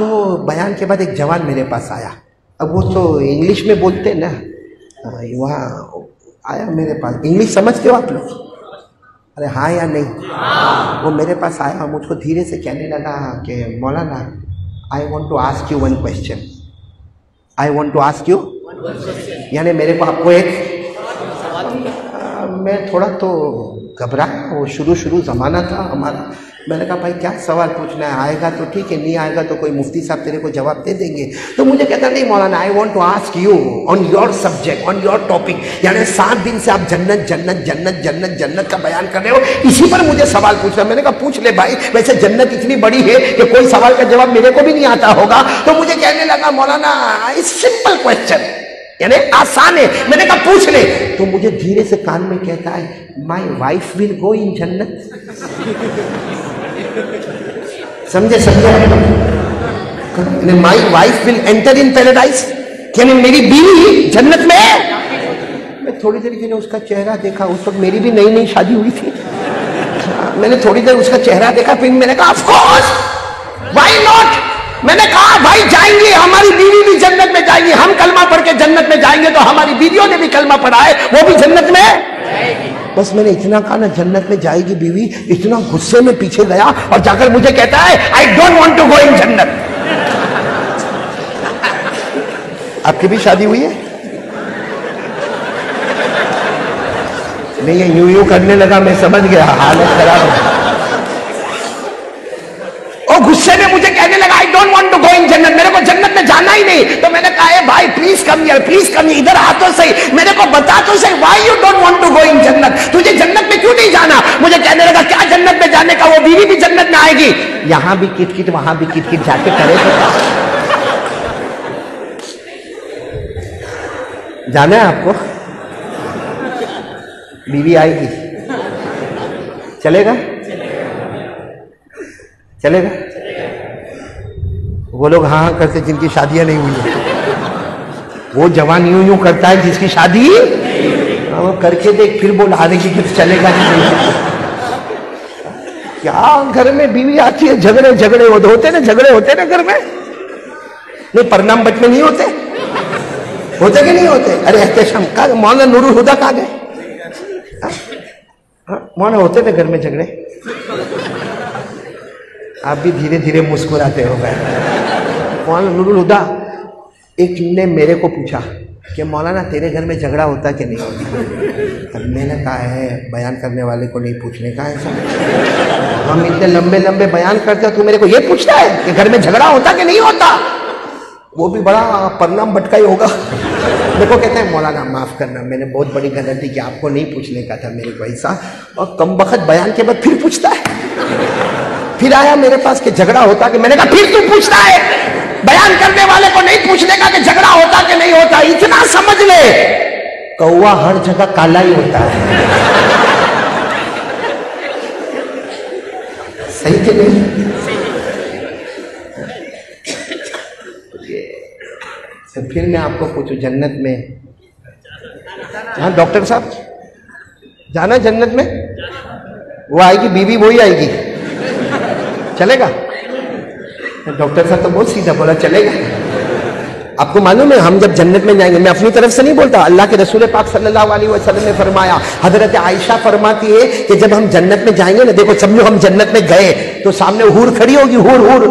तो बयान के बाद एक जवान मेरे पास आया, अब वो तो इंग्लिश में बोलते ना, वहाँ आया मेरे पास। इंग्लिश समझते हो आप लोग? अरे हाँ या नहीं? वो मेरे पास आया, मुझको धीरे से कहने लगा कि Maulana I want to ask you one question, I want to ask you, यानी मेरे को आपको एक मैं थोड़ा तो घबराया, वो शुरू ज़माना था हमारा। मैंने कहा भाई क्या सवाल पूछना है, आएगा तो ठीक है, नहीं आएगा तो कोई मुफ्ती साहब तेरे को जवाब दे देंगे। तो मुझे कहता नहीं Maulana I want to ask you on your subject, on your topic, यानी 7 दिन से आप जन्नत जन्नत जन्नत जन्नत जन्नत का बयान कर रहे हो, इसी पर मुझे सवाल पूछना। मैंने कहा पूछ ले भाई, वैसे जन्नत इतनी बड़ी है कि कोई सवाल का जवाब मेरे को भी नहीं आता होगा। तो मुझे कहने लगा मौलाना सिंपल क्वेश्चन, यानी आसान है। मैंने कहा पूछ ले। तो मुझे धीरे से कान में कहता है my wife will go in जन्नत। समझे? My wife will enter in paradise, यानी मेरी बीवी जन्नत में है। मैं थोड़ी देर के लिए उसका चेहरा देखा, उस वक्त मेरी भी नई नई शादी हुई थी। मैंने थोड़ी देर उसका चेहरा देखा, फिर मैंने कहा ऑफ कोर्स व्हाई नॉट। मैंने कहा भाई जाएंगे, हमारी बीवी भी जन्नत में जाएंगी, हम कलमा पढ़ के जन्नत में जाएंगे तो हमारी बीवियों ने भी कलमा पढ़ा है, वो भी जन्नत में जाएगी। बस मैंने इतना कहा ना जन्नत में जाएगी बीवी, इतना गुस्से में पीछे गया और जाकर मुझे कहता है I don't want to go in jannat. आपकी भी शादी हुई है? नहीं, ये यूं करने लगा, मैं समझ गया हालत खराब। और गुस्से में मुझे कहने लगा I don't want to go in jannat, मेरे को जन्नत में जाना ही नहीं। तो मैंने कहा भाई please come here, please come here, इधर आ तो सही, मेरे को बता तो सही why you don't want to go in jannat, तुझे जन्नत में क्यों नहीं जाना? मुझे कहने लगा क्या जन्नत में जाने का, वो बीवी भी जन्नत में आएगी, यहां भी किटकिट वहां भी किटकिट, जाके करे तो जाना है आपको? बीवी आएगी, चलेगा? चलेगा? वो लोग हाँ हाँ करते जिनकी शादियां नहीं हुई है, वो जवान यूं यूं करता है जिसकी शादी वो करके देख, फिर बोल आने की कुछ चलेगा नहीं। क्या घर में बीवी आती है, झगड़े झगड़े होते ना, झगड़े होते ना घर में, नहीं परनाम बच में नहीं होते, होते कि नहीं होते? अरे एहतशाम का मौलाना नूरुल हुदा कहाँ गए? मौलाना होते थे घर में झगड़े, आप भी धीरे धीरे मुस्कुराते हो गए। मौलाना नूरुल हुदा एक ने मेरे को पूछा कि मौलाना तेरे घर में झगड़ा होता कि नहीं होता? अब मैंने कहा है बयान करने वाले को नहीं पूछने का, ऐसा हम इतने लंबे लंबे बयान करते हो, तू मेरे को ये पूछता है कि घर में झगड़ा होता कि नहीं होता? वो भी बड़ा परनाम भटका ही होगा। मेरे को कहते हैं मौलाना माफ करना, मैंने बहुत बड़ी गलती की, आपको नहीं पूछने का था मेरे को ऐसा। और कम बखत बयान के बाद फिर पूछता है, फिर आया मेरे पास कि झगड़ा होता कि, मैंने कहा फिर तू पूछता है, बयान करने वाले को नहीं पूछने का कि झगड़ा होता कि नहीं होता। इतना समझ ले, कौवा हर जगह काला ही होता है, सही कि नहीं? तो फिर मैं आपको पूछूं जन्नत में, हाँ डॉक्टर साहब जाना जन्नत में, वो आएगी बीवी वही आएगी, चलेगा? डॉक्टर साहब तो बहुत सीधा बोला चलेगा। आपको मालूम है हम जब जन्नत में जाएंगे, मैं अपनी तरफ से नहीं बोलता, अल्लाह के रसूल पाक सल्लल्लाहु अलैहि वसल्लम ने फरमाया, हजरत आयशा फरमाती है कि जब हम जन्नत में जाएंगे ना, देखो समझो हम जन्नत में गए तो सामने हूर खड़ी होगी, हूर हूर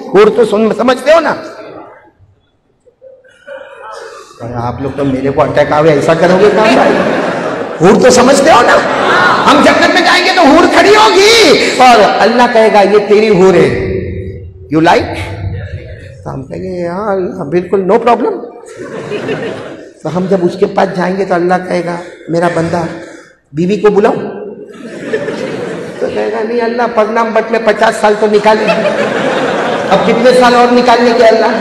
हूर तो समझते हो ना? आप लोग तो मेरे को अटैक आवे ऐसा करोगे काम भाई, हूर तो समझते हो ना? हम जन्नत में जाएंगे तो हूर खड़ी होगी और अल्लाह कहेगा ये तेरी हूर है, यू लाइक? तो हम कहेंगे हाँ बिल्कुल नो प्रॉब्लम। तो हम जब उसके पास जाएंगे तो अल्लाह कहेगा मेरा बंदा बीवी को बुलाओ, तो कहेगा नहीं अल्लाह परनाम बट में 50 साल तो निकाले, अब कितने साल और निकालने के अल्लाह,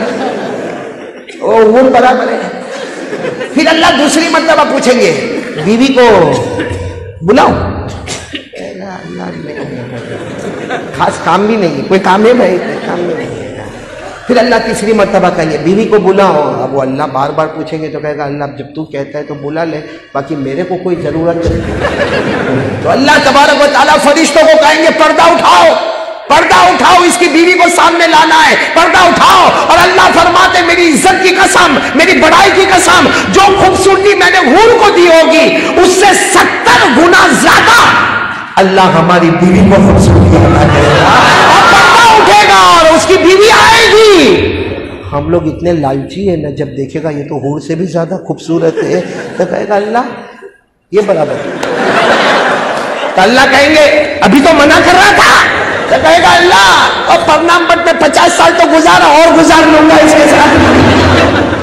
ओ हूर बराबर है। फिर अल्लाह दूसरी मर्तबा पूछेंगे बीवी को बुलाओ, खास काम भी नहीं, कोई काम है भाई, काम नहीं है। फिर अल्लाह तीसरी मर्तबा कहेंगे बीवी को बुलाओ, अब वो अल्लाह बार बार पूछेंगे तो कहेगा अल्लाह जब तू कहता है तो बुला ले, बाकी मेरे को कोई जरूरत नहीं। तो अल्लाह तबारक व तआला फरिश्तों को कहेंगे पर्दा उठाओ, पर्दा उठाओ, इसकी बीवी को सामने लाना है, पर्दा उठाओ। इज्जत की कसम, मेरी बड़ाई की कसम, जो खूबसूरती मैंने हूर को दी होगी उससे 70 गुना ज्यादा अल्लाह हमारी बीवी को खूबसूरती अता करेगा। और पर्दा उठेगा और उसकी बीवी आएगी। हम लोग इतने लालची है ना, जब देखेगा ये तो हूर से भी ज्यादा खूबसूरत है तो कहेगा अल्लाह ये बराबर। तो अल्लाह कहेंगे अभी तो मना कर रहा था, तो कहेगा अल्लाह और परनाम बट में 50 साल तो गुजारा और गुजार लूंगा इसके साथ।